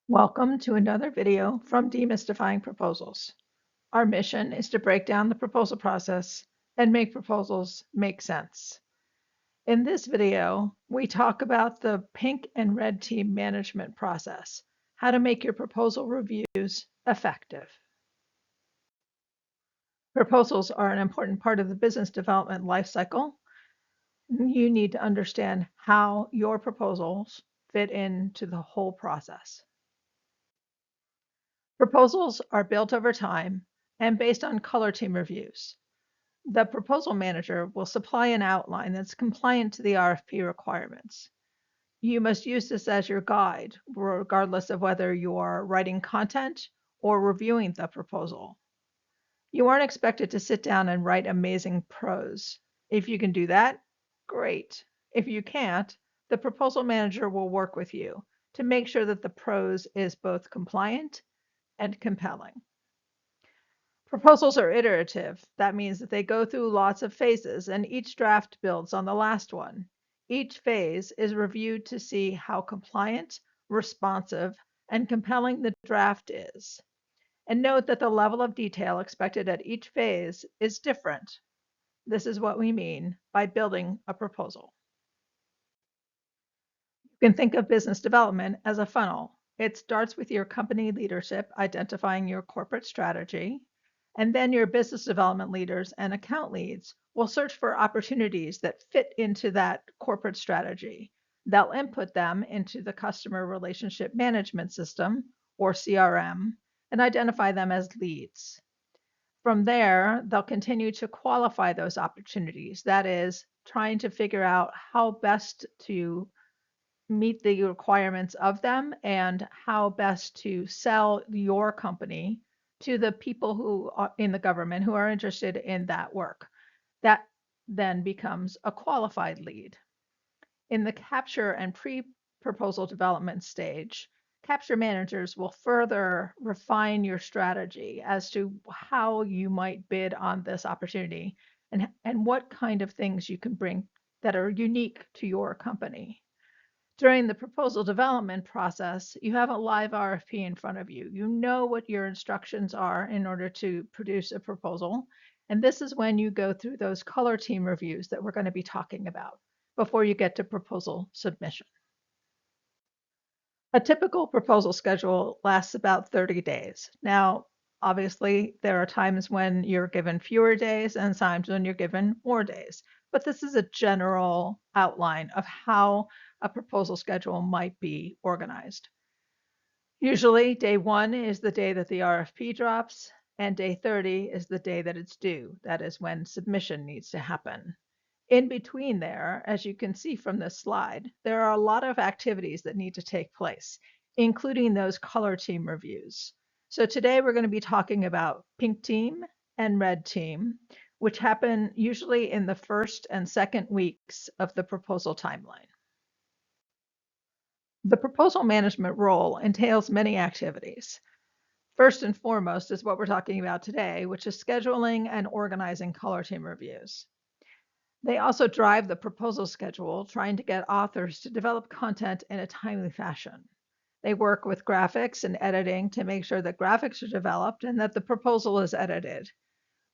Welcome to another video from Demystifying Proposals. Our mission is to break down the proposal process and make proposals make sense. In this video, we talk about the pink and red team management process, how to make your proposal reviews effective. Proposals are an important part of the business development lifecycle. You need to understand how your proposals fit into the whole process. Proposals are built over time and based on color team reviews. The proposal manager will supply an outline that's compliant to the RFP requirements. You must use this as your guide, regardless of whether you are writing content or reviewing the proposal. You aren't expected to sit down and write amazing prose. If you can do that, great. If you can't, the proposal manager will work with you to make sure that the prose is both compliant and compelling. Proposals are iterative. That means that they go through lots of phases and each draft builds on the last one. Each phase is reviewed to see how compliant, responsive, and compelling the draft is. And note that the level of detail expected at each phase is different. This is what we mean by building a proposal. You can think of business development as a funnel. It starts with your company leadership identifying your corporate strategy, and then your business development leaders and account leads will search for opportunities that fit into that corporate strategy. They'll input them into the customer relationship management system, or CRM, and identify them as leads. From there, they'll continue to qualify those opportunities. That is, trying to figure out how best to meet the requirements of them and how best to sell your company to the people who are in the government who are interested in that work. That then becomes a qualified lead. In the capture and pre-proposal development stage, capture managers will further refine your strategy as to how you might bid on this opportunity and what kind of things you can bring that are unique to your company. During the proposal development process, you have a live RFP in front of you. You know what your instructions are in order to produce a proposal. And this is when you go through those color team reviews that we're going to be talking about before you get to proposal submission. A typical proposal schedule lasts about 30 days. Now, obviously, there are times when you're given fewer days and times when you're given more days. But this is a general outline of how a proposal schedule might be organized. Usually, day 1 is the day that the RFP drops, and day 30 is the day that it's due. That is when submission needs to happen. In between there, as you can see from this slide, there are a lot of activities that need to take place, including those color team reviews. So today we're going to be talking about pink team and red team, which happen usually in the first and second weeks of the proposal timeline. The proposal management role entails many activities. First and foremost is what we're talking about today, which is scheduling and organizing color team reviews. They also drive the proposal schedule, trying to get authors to develop content in a timely fashion. They work with graphics and editing to make sure that graphics are developed and that the proposal is edited.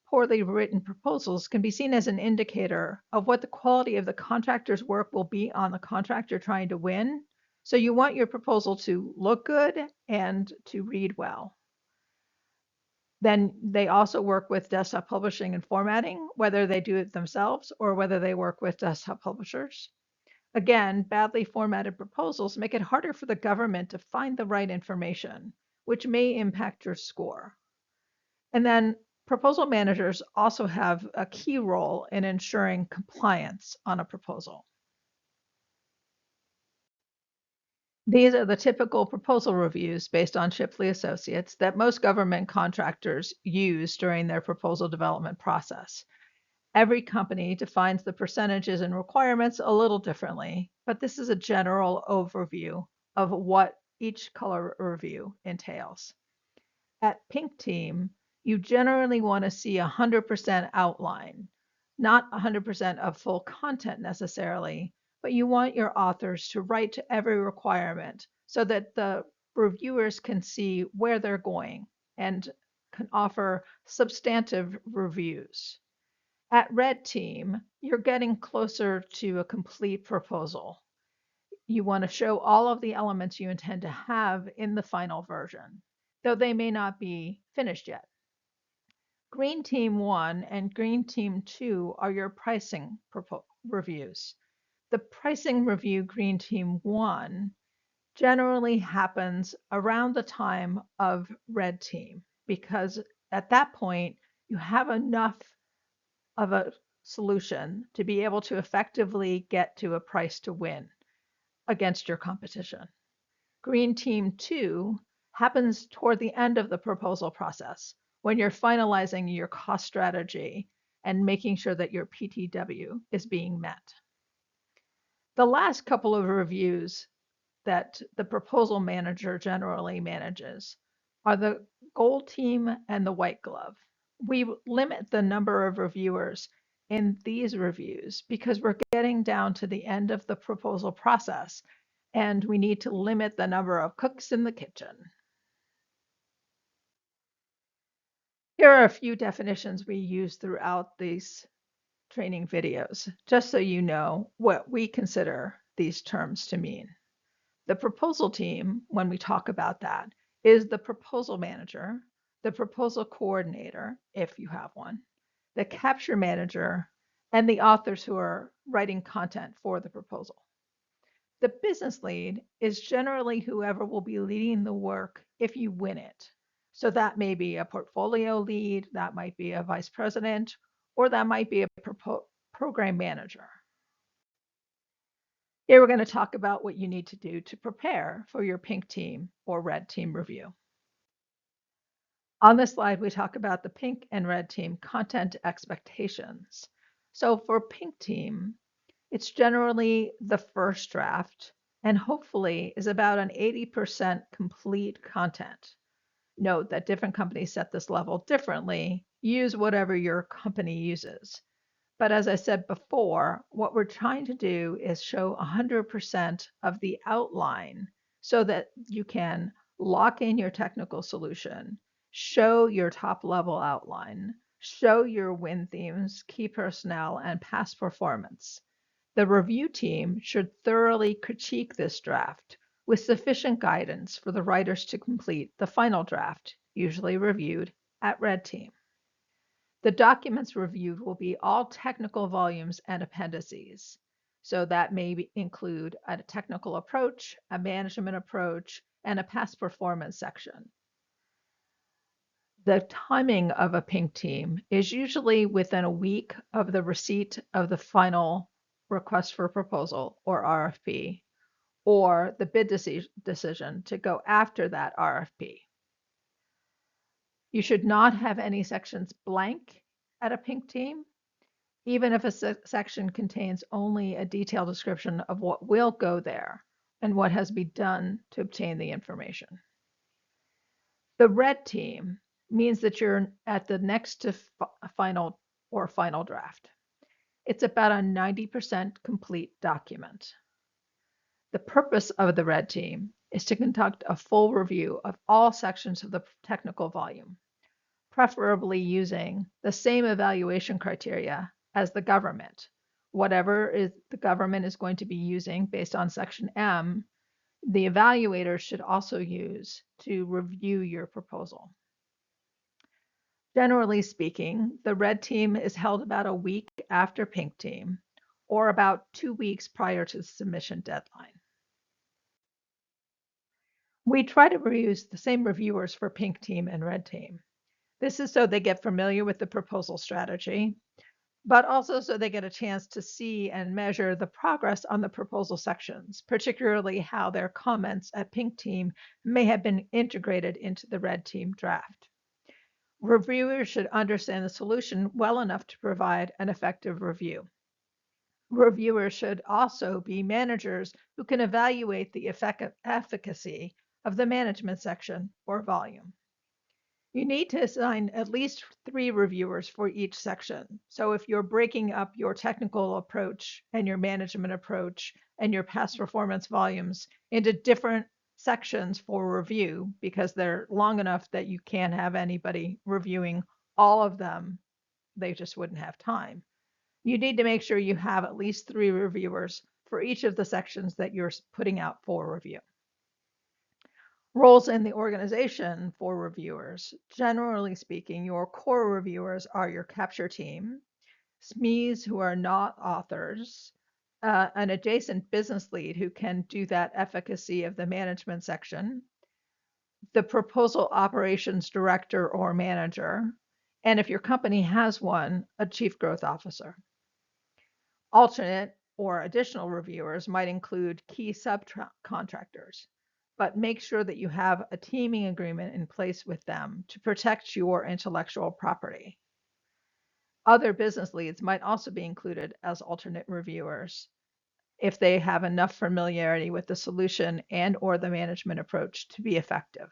Poorly written proposals can be seen as an indicator of what the quality of the contractor's work will be on the contract you're trying to win. So you want your proposal to look good and to read well. Then they also work with desktop publishing and formatting, whether they do it themselves or whether they work with desktop publishers. Again, badly formatted proposals make it harder for the government to find the right information, which may impact your score. And then proposal managers also have a key role in ensuring compliance on a proposal. These are the typical proposal reviews based on Shipley Associates that most government contractors use during their proposal development process. Every company defines the percentages and requirements a little differently, but this is a general overview of what each color review entails. At Pink Team, you generally want to see 100% outline, not 100% of full content necessarily, but you want your authors to write to every requirement so that the reviewers can see where they're going and can offer substantive reviews. At Red Team, you're getting closer to a complete proposal. You want to show all of the elements you intend to have in the final version, though they may not be finished yet. Green Team 1 and Green Team 2 are your pricing reviews. The pricing review Green Team 1 generally happens around the time of Red Team because at that point you have enough of a solution to be able to effectively get to a price to win against your competition. Green Team 2 happens toward the end of the proposal process when you're finalizing your cost strategy and making sure that your PTW is being met. The last couple of reviews that the proposal manager generally manages are the gold team and the white glove. We limit the number of reviewers in these reviews because we're getting down to the end of the proposal process and we need to limit the number of cooks in the kitchen. Here are a few definitions we use throughout these training videos, just so you know what we consider these terms to mean. The proposal team, when we talk about that, is the proposal manager, the proposal coordinator, if you have one, the capture manager, and the authors who are writing content for the proposal. The business lead is generally whoever will be leading the work if you win it. So that may be a portfolio lead, that might be a vice president, or that might be a program manager. Here we're going to talk about what you need to do to prepare for your pink team or red team review. On this slide, we talk about the pink and red team content expectations. So for pink team, it's generally the first draft and hopefully is about an 80% complete content. Note that different companies set this level differently. Use whatever your company uses. But as I said before, what we're trying to do is show 100% of the outline so that you can lock in your technical solution, show your top level outline, show your win themes, key personnel, and past performance. The review team should thoroughly critique this draft with sufficient guidance for the writers to complete the final draft, usually reviewed at Red Team. The documents reviewed will be all technical volumes and appendices. So that may include a technical approach, a management approach, and a past performance section. The timing of a pink team is usually within a week of the receipt of the final request for proposal or RFP, or the bid decision to go after that RFP. You should not have any sections blank at a pink team, even if a section contains only a detailed description of what will go there and what has been done to obtain the information. The red team means that you're at the next to final or final draft. It's about a 90% complete document. The purpose of the red team is to conduct a full review of all sections of the technical volume, preferably using the same evaluation criteria as the government. Whatever the government is going to be using based on section M, the evaluator should also use to review your proposal. Generally speaking, the red team is held about a week after pink team, or about 2 weeks prior to the submission deadline. We try to use the same reviewers for pink team and red team. This is so they get familiar with the proposal strategy, but also so they get a chance to see and measure the progress on the proposal sections, particularly how their comments at pink team may have been integrated into the red team draft. Reviewers should understand the solution well enough to provide an effective review. Reviewers should also be managers who can evaluate the efficacy of the management section or volume. You need to assign at least 3 reviewers for each section. So if you're breaking up your technical approach and your management approach and your past performance volumes into different sections for review because they're long enough that you can't have anybody reviewing all of them. They just wouldn't have time. You need to make sure you have at least 3 reviewers for each of the sections that you're putting out for review. Roles in the organization for reviewers. Generally speaking, your core reviewers are your capture team, SMEs who are not authors, an adjacent business lead who can do that efficacy of the management section, the proposal operations director or manager, and if your company has one, a chief growth officer. Alternate or additional reviewers might include key subcontractors, but make sure that you have a teaming agreement in place with them to protect your intellectual property. Other business leads might also be included as alternate reviewers if they have enough familiarity with the solution and or the management approach to be effective.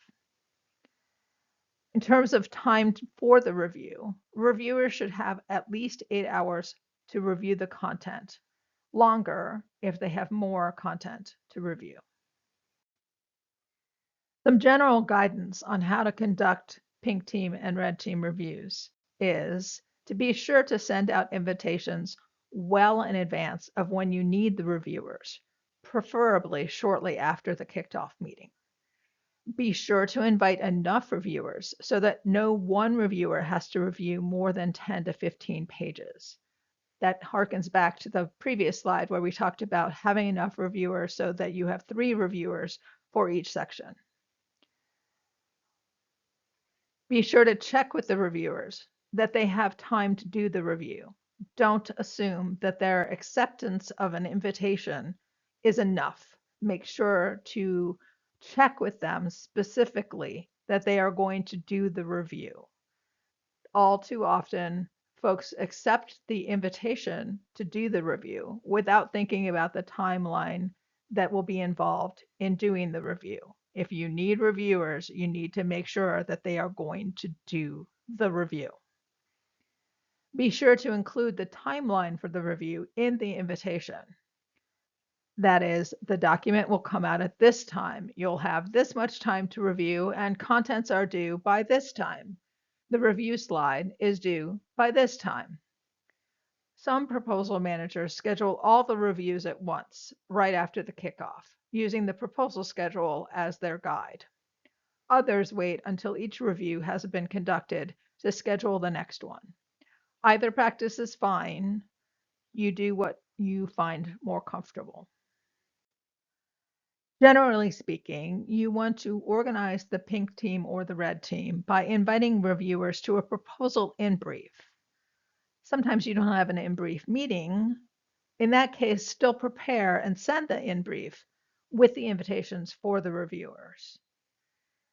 In terms of time for the review, reviewers should have at least 8 hours to review the content, longer if they have more content to review. Some general guidance on how to conduct pink team and red team reviews is to be sure to send out invitations well in advance of when you need the reviewers, preferably shortly after the kicked off meeting. Be sure to invite enough reviewers so that no one reviewer has to review more than 10 to 15 pages. That harkens back to the previous slide where we talked about having enough reviewers so that you have 3 reviewers for each section. Be sure to check with the reviewers that they have time to do the review. Don't assume that their acceptance of an invitation is enough. Make sure to check with them specifically that they are going to do the review. All too often, folks accept the invitation to do the review without thinking about the timeline that will be involved in doing the review. If you need reviewers, you need to make sure that they are going to do the review. Be sure to include the timeline for the review in the invitation. That is, the document will come out at this time. You'll have this much time to review, and contents are due by this time. The review slide is due by this time. Some proposal managers schedule all the reviews at once, right after the kickoff, using the proposal schedule as their guide. Others wait until each review has been conducted to schedule the next one. Either practice is fine. You do what you find more comfortable. Generally speaking, you want to organize the pink team or the red team by inviting reviewers to a proposal in brief. Sometimes you don't have an in brief meeting. In that case, still prepare and send the in brief with the invitations for the reviewers.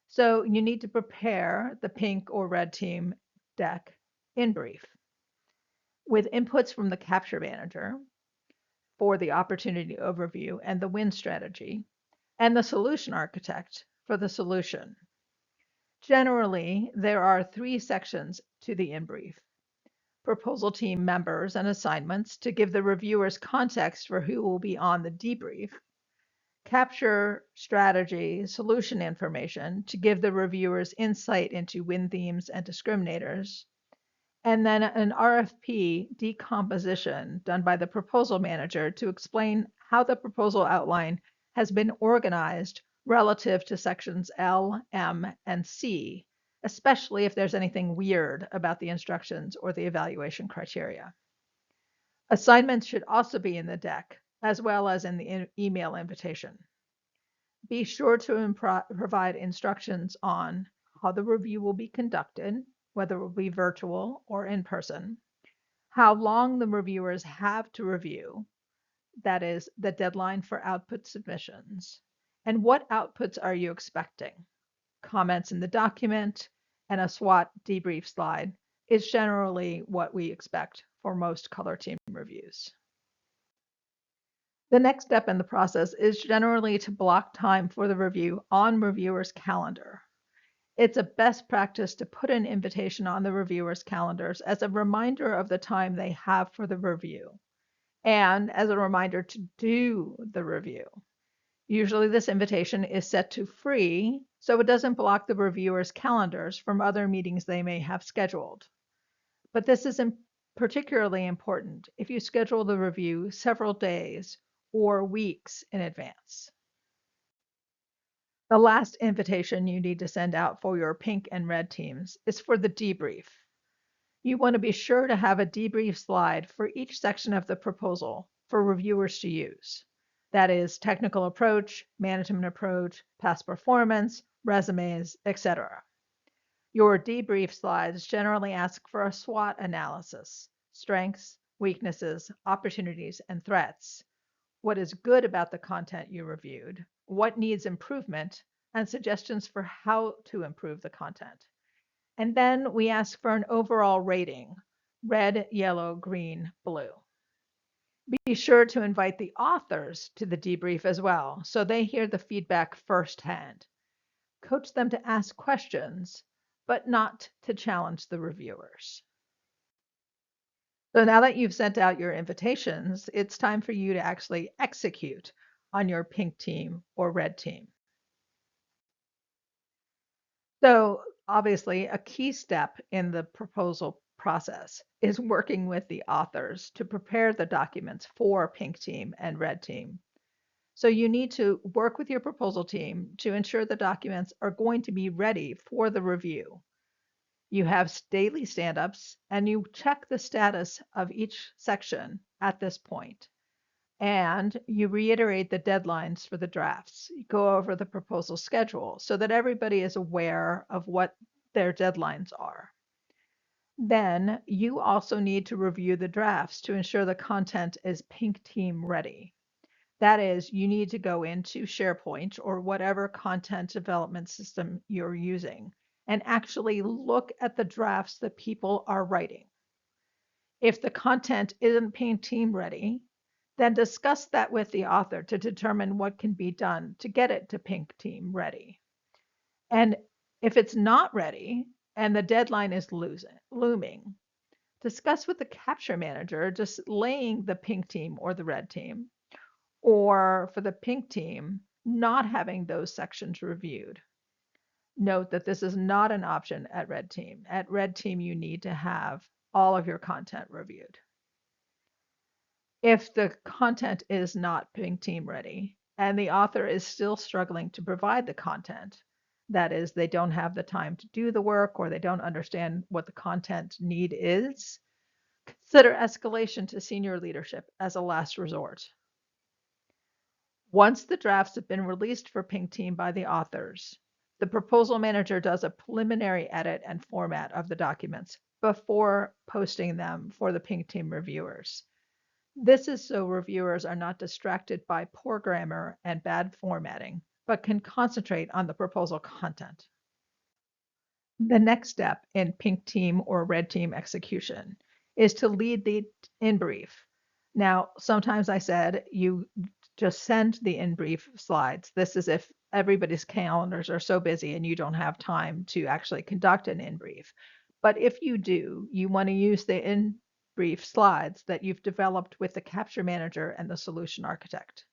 So you need to prepare the pink or red team deck in brief with inputs from the capture manager for the opportunity overview and the win strategy, and the solution architect for the solution. Generally, there are 3 sections to the in brief. Proposal team members and assignments to give the reviewers context for who will be on the debrief, capture strategy, solution information to give the reviewers insight into win themes and discriminators, and then an RFP decomposition done by the proposal manager to explain how the proposal outline has been organized relative to sections L, M, and C, especially if there's anything weird about the instructions or the evaluation criteria. Assignments should also be in the deck, as well as in the email invitation. Be sure to provide instructions on how the review will be conducted, whether it will be virtual or in person, how long the reviewers have to review, that is, the deadline for output submissions, and what outputs are you expecting. Comments in the document and a SWOT debrief slide is generally what we expect for most color team reviews. The next step in the process is generally to block time for the review on reviewers' calendar. It's a best practice to put an invitation on the reviewers' calendars as a reminder of the time they have for the review and as a reminder to do the review. Usually this invitation is set to free, so it doesn't block the reviewers' calendars from other meetings they may have scheduled. But this is particularly important if you schedule the review several days or weeks in advance. The last invitation you need to send out for your pink and red teams is for the debrief. You want to be sure to have a debrief slide for each section of the proposal for reviewers to use. That is technical approach, management approach, past performance, resumes, etc. Your debrief slides generally ask for a SWOT analysis: strengths, weaknesses, opportunities, and threats. What is good about the content you reviewed, what needs improvement, and suggestions for how to improve the content. And then we ask for an overall rating: red, yellow, green, blue. Be sure to invite the authors to the debrief as well, so they hear the feedback firsthand. Coach them to ask questions, but not to challenge the reviewers. So now that you've sent out your invitations, it's time for you to actually execute on your pink team or red team. So obviously, a key step in the proposal process is working with the authors to prepare the documents for pink team and red team. So you need to work with your proposal team to ensure the documents are going to be ready for the review. You have daily stand-ups and you check the status of each section at this point. And you reiterate the deadlines for the drafts. You go over the proposal schedule so that everybody is aware of what their deadlines are. Then you also need to review the drafts to ensure the content is pink team ready. That is, you need to go into SharePoint or whatever content development system you're using and actually look at the drafts that people are writing. If the content isn't pink team ready, then discuss that with the author to determine what can be done to get it to pink team ready. And if it's not ready and the deadline is looming, discuss with the capture manager just laying the pink team or the red team, or for the pink team, not having those sections reviewed. Note that this is not an option at red team. At red team, you need to have all of your content reviewed. If the content is not pink team ready and the author is still struggling to provide the content, that is, they don't have the time to do the work or they don't understand what the content need is, consider escalation to senior leadership as a last resort. Once the drafts have been released for pink team by the authors, the proposal manager does a preliminary edit and format of the documents before posting them for the pink team reviewers. This is so reviewers are not distracted by poor grammar and bad formatting, but can concentrate on the proposal content. The next step in pink team or red team execution is to lead the in brief. Now, sometimes I said you just send the in brief slides. This is if everybody's calendars are so busy and you don't have time to actually conduct an in brief. But if you do, you want to use the in brief slides that you've developed with the capture manager and the solution architect.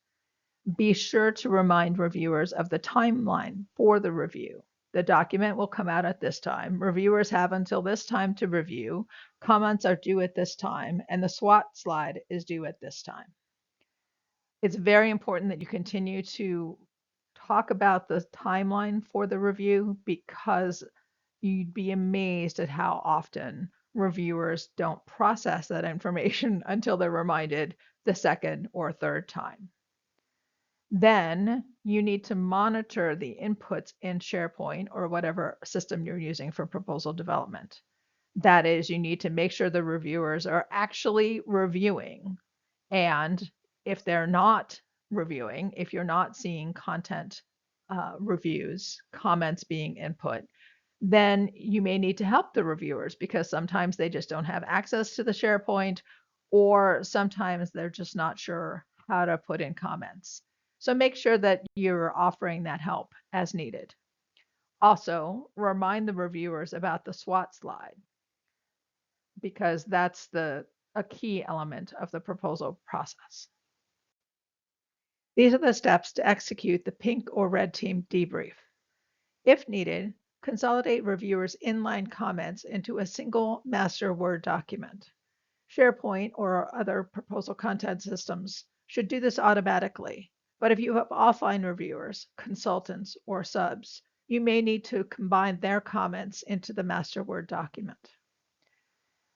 Be sure to remind reviewers of the timeline for the review. The document will come out at this time. Reviewers have until this time to review. Comments are due at this time, and the SWOT slide is due at this time. It's very important that you continue to talk about the timeline for the review, because you'd be amazed at how often reviewers don't process that information until they're reminded the second or third time. Then you need to monitor the inputs in SharePoint or whatever system you're using for proposal development. That is, you need to make sure the reviewers are actually reviewing. And if they're not reviewing, if you're not seeing content reviews, comments being input, then you may need to help the reviewers, because sometimes they just don't have access to the SharePoint, or sometimes they're just not sure how to put in comments. So make sure that you're offering that help as needed. Also, remind the reviewers about the SWOT slide, because that's a key element of the proposal process. These are the steps to execute the pink or red team debrief. If needed, consolidate reviewers' inline comments into a single master Word document. SharePoint or other proposal content systems should do this automatically, but if you have offline reviewers, consultants, or subs, you may need to combine their comments into the master Word document.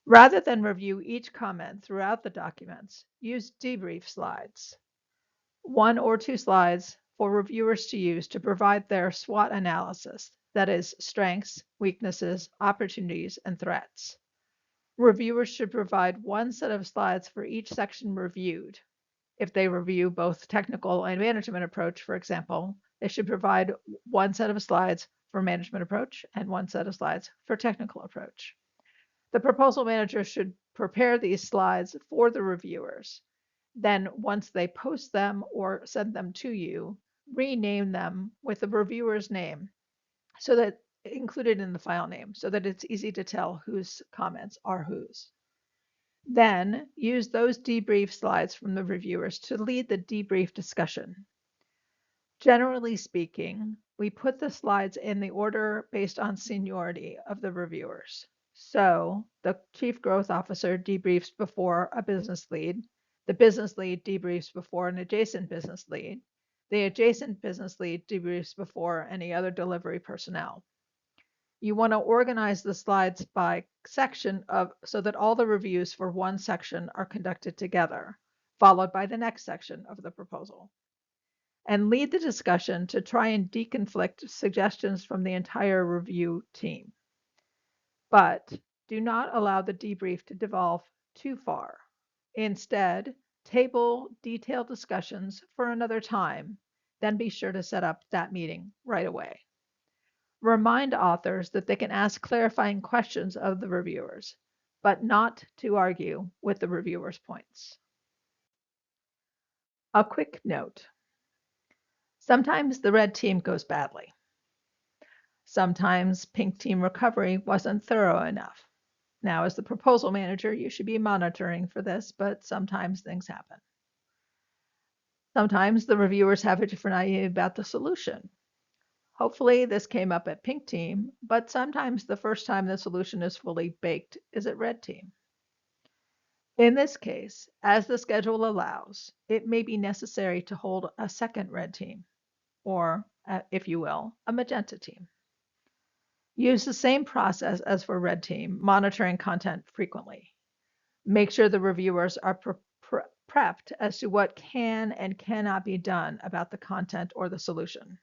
Rather than review each comment throughout the documents, use debrief slides. 1 or 2 slides for reviewers to use to provide their SWOT analysis, that is, strengths, weaknesses, opportunities, and threats. Reviewers should provide 1 set of slides for each section reviewed. If they review both technical and management approach, for example, they should provide 1 set of slides for management approach and 1 set of slides for technical approach. The proposal manager should prepare these slides for the reviewers. Then, once they post them or send them to you, rename them with the reviewer's name so that included in the file name so that it's easy to tell whose comments are whose. Then use those debrief slides from the reviewers to lead the debrief discussion. Generally speaking, we put the slides in the order based on seniority of the reviewers. So the Chief Growth Officer debriefs before a business lead, the business lead debriefs before an adjacent business lead, the adjacent business lead debriefs before any other delivery personnel. You want to organize the slides by section so that all the reviews for one section are conducted together, followed by the next section of the proposal. And lead the discussion to try and deconflict suggestions from the entire review team. But do not allow the debrief to devolve too far. Instead, table detailed discussions for another time, then be sure to set up that meeting right away. Remind authors that they can ask clarifying questions of the reviewers, but not to argue with the reviewers' points. A quick note. Sometimes the red team goes badly. Sometimes pink team recovery wasn't thorough enough. Now, as the proposal manager, you should be monitoring for this, but sometimes things happen. Sometimes the reviewers have a different idea about the solution. Hopefully this came up at pink team, but sometimes the first time the solution is fully baked is at red team. In this case, as the schedule allows, it may be necessary to hold a second red team, or, if you will, a magenta team. Use the same process as for red team, monitoring content frequently. Make sure the reviewers are prepped as to what can and cannot be done about the content or the solution.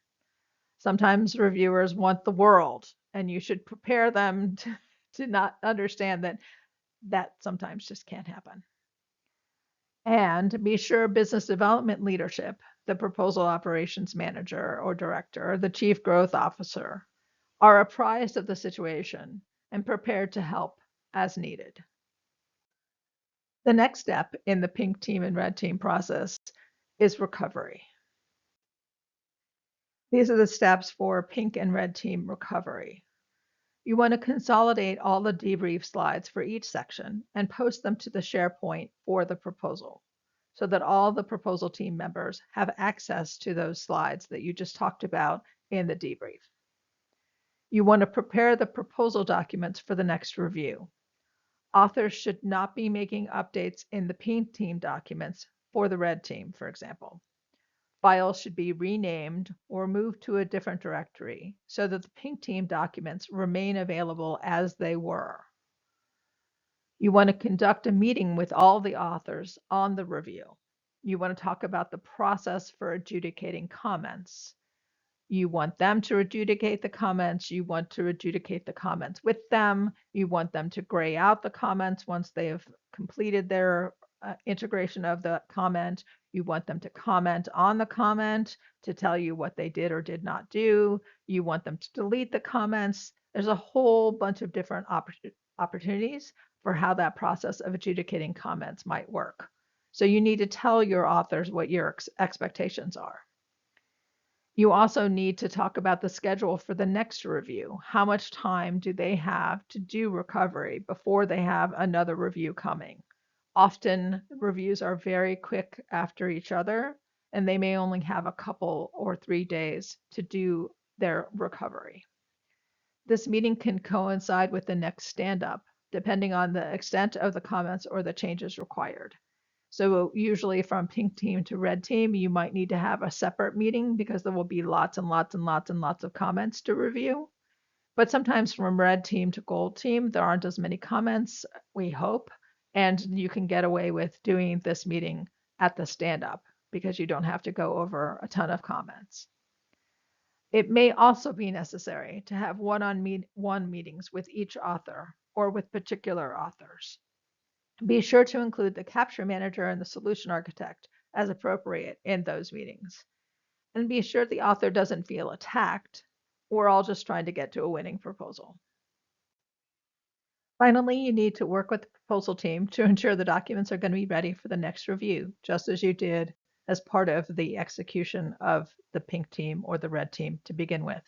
Sometimes reviewers want the world, and you should prepare them to not understand that sometimes just can't happen. And be sure business development leadership, the proposal operations manager or director, or the chief growth officer, are apprised of the situation and prepared to help as needed. The next step in the pink team and red team process is recovery. These are the steps for pink and red team recovery. You want to consolidate all the debrief slides for each section and post them to the SharePoint for the proposal so that all the proposal team members have access to those slides that you just talked about in the debrief. You want to prepare the proposal documents for the next review. Authors should not be making updates in the pink team documents for the red team, for example. Files should be renamed or moved to a different directory so that the pink team documents remain available as they were. You want to conduct a meeting with all the authors on the review. You want to talk about the process for adjudicating comments. You want them to adjudicate the comments. You want to adjudicate the comments with them. You want them to gray out the comments once they have completed their integration of the comment. You want them to comment on the comment to tell you what they did or did not do. You want them to delete the comments. There's a whole bunch of different opportunities for how that process of adjudicating comments might work. So you need to tell your authors what your expectations are. You also need to talk about the schedule for the next review. How much time do they have to do recovery before they have another review coming? Often reviews are very quick after each other. and they may only have a couple or 3 days to do their recovery. This meeting can coincide with the next stand-up, depending on the extent of the comments or the changes required. So usually from pink team to red team, you might need to have a separate meeting because there will be lots and lots and lots and lots of comments to review. But sometimes from red team to gold team, there aren't as many comments, we hope, and you can get away with doing this meeting at the stand-up because you don't have to go over a ton of comments. It may also be necessary to have one-on-one meetings with each author or with particular authors. Be sure to include the capture manager and the solution architect as appropriate in those meetings. And be sure the author doesn't feel attacked. We're all just trying to get to a winning proposal. Finally, you need to work with the proposal team to ensure the documents are going to be ready for the next review, just as you did as part of the execution of the pink team or the red team to begin with.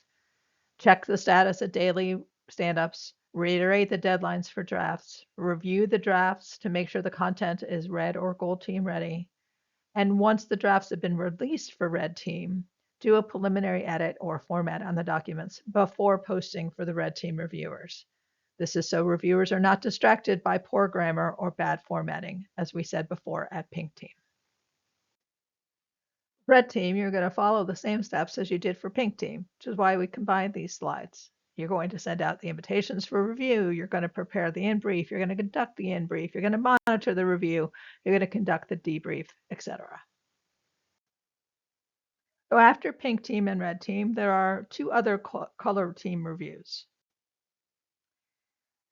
Check the status at daily stand-ups, reiterate the deadlines for drafts, review the drafts to make sure the content is red or gold team ready. And once the drafts have been released for red team, do a preliminary edit or format on the documents before posting for the red team reviewers. This is so reviewers are not distracted by poor grammar or bad formatting, as we said before at pink team. Red team, you're going to follow the same steps as you did for pink team, which is why we combined these slides. You're going to send out the invitations for review. You're going to prepare the in-brief. You're going to conduct the in-brief. You're going to monitor the review. You're going to conduct the debrief, etc. So after pink team and red team, there are two other color team reviews.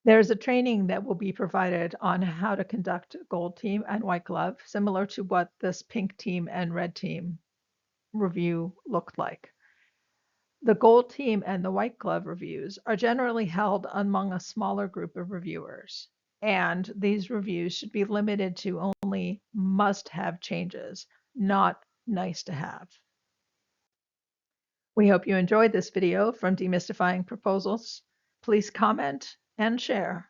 There's a training that will be provided on how to conduct gold team and white glove, similar to what this pink team and red team review looked like. The gold team and the white glove reviews are generally held among a smaller group of reviewers, and these reviews should be limited to only must-have changes, not nice to have. We hope you enjoyed this video from Demystifying Proposals. Please comment and share.